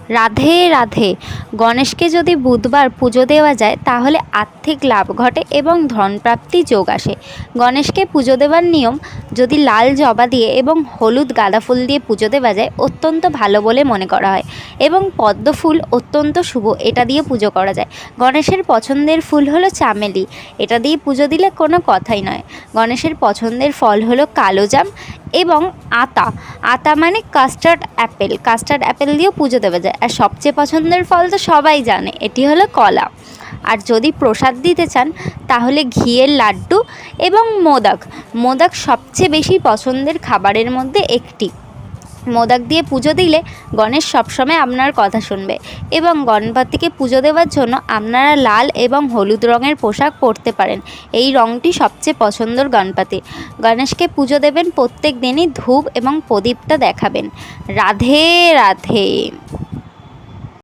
রাধে রাধে। গণেশকে যদি বুধবার পুজো দেওয়া যায় তাহলে আর্থিক লাভ ঘটে এবং ধনপ্রাপ্তি যোগ আসে। গণেশকে পুজো দেওয়ার নিয়ম, যদি লাল জবা দিয়ে এবং হলুদ গাঁদা ফুল দিয়ে পুজো দেওয়া যায় অত্যন্ত ভালো বলে মনে করা হয়, এবং পদ্ম ফুল অত্যন্ত শুভ, এটা দিয়ে পুজো করা যায়। গণেশের পছন্দের ফুল হলো চামেলি, এটা দিয়ে পুজো দিলে কোনো কথাই নয়। গণেশের পছন্দের ফল হলো কালোজাম এবং আতা। আতা মানে কাস্টার্ড অ্যাপেল, কাস্টার্ড অ্যাপেল দিয়েও পুজো দেওয়া যায়। আর সবচেয়ে পছন্দের ফল তো সবাই জানে, এটি হলো কলা। আর যদি প্রসাদ দিতে চান তাহলে ঘিয়ের লাড্ডু এবং মোদক। মোদক সবচেয়ে বেশি পছন্দের খাবারের মধ্যে একটি। মোদক দিয়ে পুজো দিলে গণেশ সবসময় আপনার কথা শুনবে। এবং গণপতিকে পুজো দেওয়ার জন্য আপনারা লাল এবং হলুদ রঙের পোশাক পরতে পারেন, এই রঙটি সবচেয়ে পছন্দের গণপতি। গণেশকে পুজো দেবেন প্রত্যেক দিনই ধূপ এবং প্রদীপটা দেখাবেন। রাধে রাধে।